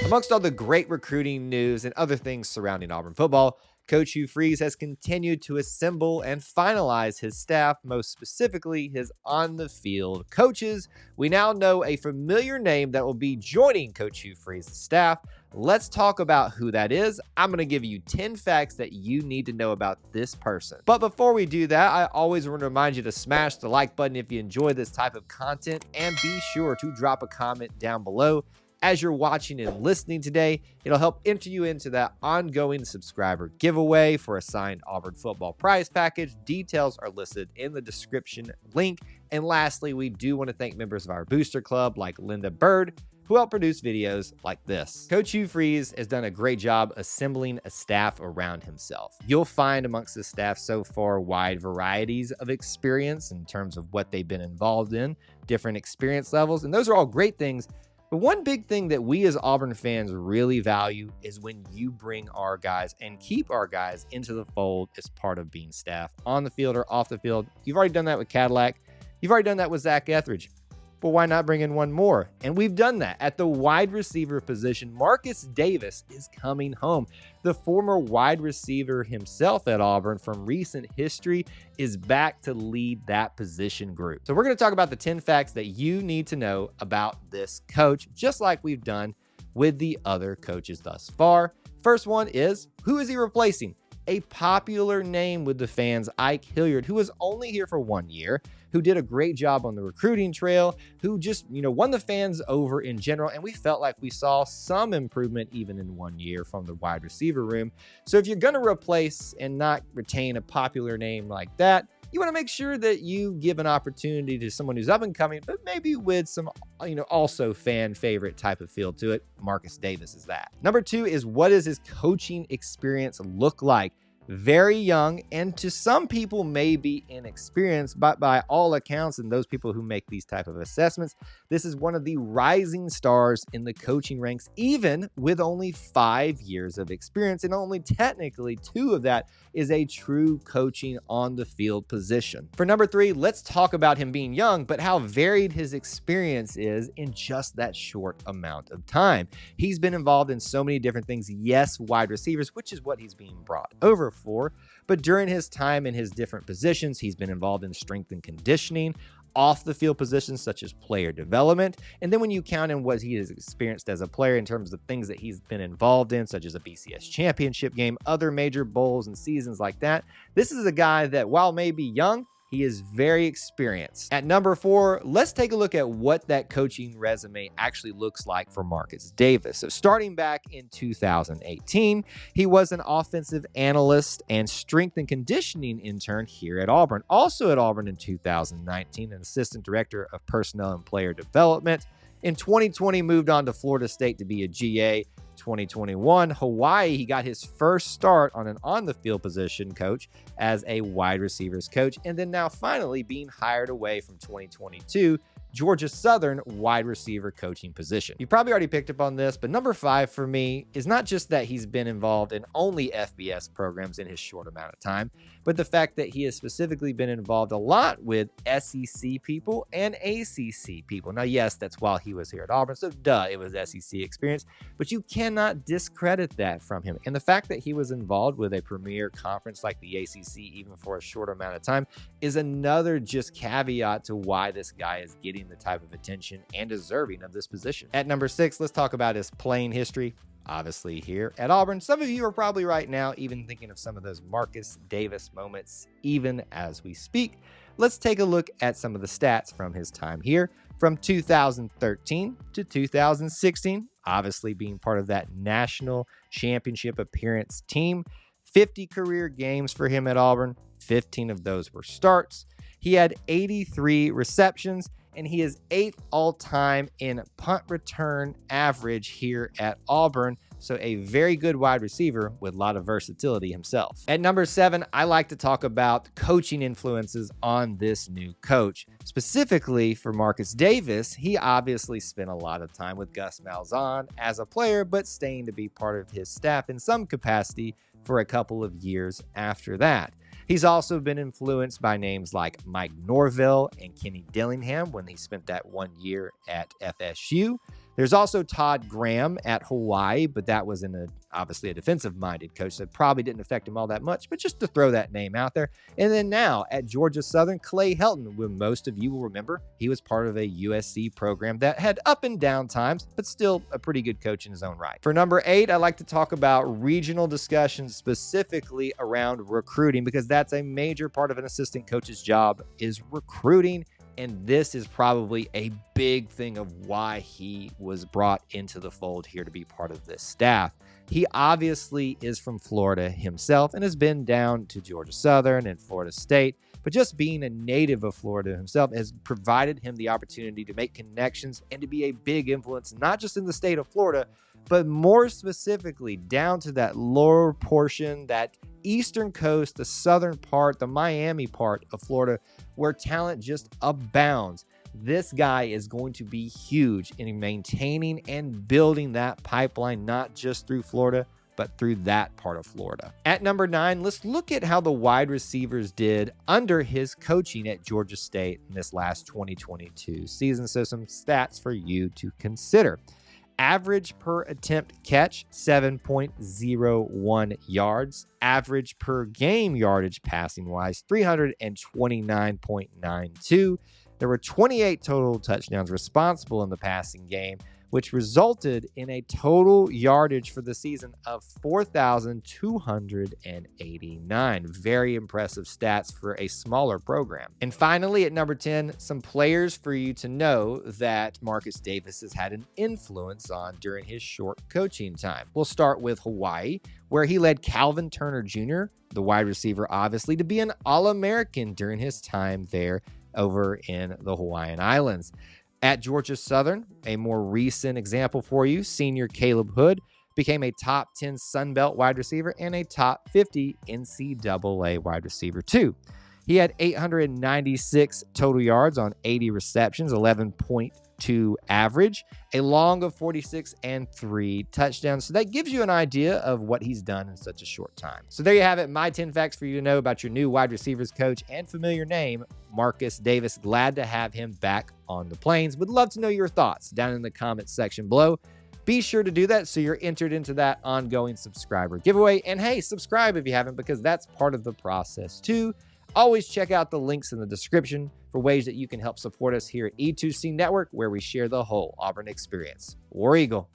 Amongst all the great recruiting news and other things surrounding Auburn football, Coach Hugh Freeze has continued to assemble and finalize his staff, most specifically his on-the-field coaches. We now know a familiar name that will be joining Coach Hugh Freeze's staff. Let's talk about who that is. I'm going to give you 10 facts that you need to know about this person. But before we do that, I always want to remind you to smash the like button if you enjoy this type of content, and be sure to drop a comment down below. As you're watching and listening today, it'll help enter you into that ongoing subscriber giveaway for a signed Auburn football prize package. Details are listed in the description link. And lastly, we do want to thank members of our booster club like Linda Bird, who help produce videos like this. Coach Hugh Freeze has done a great job assembling a staff around himself. You'll find amongst the staff so far wide varieties of experience in terms of what they've been involved in, different experience levels, and those are all great things. But one big thing that we as Auburn fans really value is when you bring our guys and keep our guys into the fold as part of being staff on the field or off the field. You've already done that with Cadillac. You've already done that with Zach Etheridge. But why not bring in one more? And we've done that. At the wide receiver position, Marcus Davis is coming home. The former wide receiver himself at Auburn from recent history is back to lead that position group. So we're going to talk about the 10 facts that you need to know about this coach, just like we've done with the other coaches thus far. First one is, who is he replacing? A popular name with the fans, Ike Hilliard, who was only here for 1 year, who did a great job on the recruiting trail, who just, won the fans over in general. And we felt like we saw some improvement even in 1 year from the wide receiver room. So if you're going to replace and not retain a popular name like that, you want to make sure that you give an opportunity to someone who's up and coming, but maybe with some, also fan favorite type of feel to it. Marcus Davis is that. Number two is, what does his coaching experience look like? Very young, and to some people maybe inexperienced, but by all accounts and those people who make these type of assessments, this is one of the rising stars in the coaching ranks, even with only 5 years of experience, and only technically 2 of that is a true coaching on the field position. For number 3, let's talk about him being young, but how varied his experience is in just that short amount of time. He's been involved in so many different things. Yes, wide receivers, which is what he's being brought over for, but during his time in his different positions, he's been involved in strength and conditioning, off the field positions such as player development. And then when you count in what he has experienced as a player in terms of things that he's been involved in, such as a BCS championship game, other major bowls and seasons like that, this is a guy that, while maybe young, he is very experienced. At number 4, let's take a look at what that coaching resume actually looks like for Marcus Davis. So starting back in 2018, he was an offensive analyst and strength and conditioning intern here at Auburn. Also at Auburn in 2019, an assistant director of personnel and player development. In 2020, moved on to Florida State to be a GA. 2021, Hawaii, he got his first start on an on-the-field position coach as a wide receivers coach, and then now finally being hired away from 2022 Georgia Southern wide receiver coaching position. You probably already picked up on this, but number 5 for me is not just that he's been involved in only FBS programs in his short amount of time, but the fact that he has specifically been involved a lot with SEC people and ACC people. Now, yes, that's while he was here at Auburn, so it was SEC experience, but you cannot discredit that from him. And the fact that he was involved with a premier conference like the ACC, even for a short amount of time, is another just caveat to why this guy is getting the type of attention and deserving of this position. At number 6, let's talk about his playing history. Obviously here at Auburn, some of you are probably right now even thinking of some of those Marcus Davis moments even as we speak. Let's take a look at some of the stats from his time here from 2013 to 2016, obviously being part of that national championship appearance team. 50 career games for him at Auburn, 15 of those were starts. He had 83 receptions, and he is 8th all-time in punt return average here at Auburn. So a very good wide receiver with a lot of versatility himself. At number 7, I like to talk about coaching influences on this new coach. Specifically for Marcus Davis, he obviously spent a lot of time with Gus Malzahn as a player, but staying to be part of his staff in some capacity for a couple of years after that. He's also been influenced by names like Mike Norvell and Kenny Dillingham when he spent that 1 year at FSU. There's also Todd Graham at Hawaii, but that was obviously a defensive-minded coach that probably didn't affect him all that much, but just to throw that name out there. And then now at Georgia Southern, Clay Helton, who most of you will remember, he was part of a USC program that had up and down times, but still a pretty good coach in his own right. For number 8, I like to talk about regional discussions specifically around recruiting, because that's a major part of an assistant coach's job is recruiting. And this is probably a big thing of why he was brought into the fold here to be part of this staff. He obviously is from Florida himself and has been down to Georgia Southern and Florida State, but just being a native of Florida himself has provided him the opportunity to make connections and to be a big influence, not just in the state of Florida, but more specifically down to that lower portion, that eastern coast, the southern part, the Miami part of Florida, where talent just abounds. This guy is going to be huge in maintaining and building that pipeline, not just through Florida, but through that part of Florida. At number 9, let's look at how the wide receivers did under his coaching at Georgia State in this last 2022 season. So some stats for you to consider. Average per attempt catch, 7.01 yards. Average per game yardage passing-wise, 329.92. There were 28 total touchdowns responsible in the passing game, which resulted in a total yardage for the season of 4,289. Very impressive stats for a smaller program. And finally, at number 10, some players for you to know that Marcus Davis has had an influence on during his short coaching time. We'll start with Hawaii, where he led Calvin Turner Jr., the wide receiver, obviously, to be an All-American during his time there over in the Hawaiian Islands. At Georgia Southern, a more recent example for you, senior Caleb Hood became a top 10 Sun Belt wide receiver and a top 50 NCAA wide receiver too. He had 896 total yards on 80 receptions, 11.2 average, a long of 46 and 3 touchdowns. So that gives you an idea of what he's done in such a short time. So there you have it, my 10 facts for you to know about your new wide receivers coach and familiar name, Marcus Davis. Glad to have him back on the Plains. Would love to know your thoughts down in the comments section below. Be sure to do that so you're entered into that ongoing subscriber giveaway. And hey, subscribe if you haven't, because that's part of the process too. Always check out the links in the description for ways that you can help support us here at E2C Network, where we share the whole Auburn experience. War Eagle.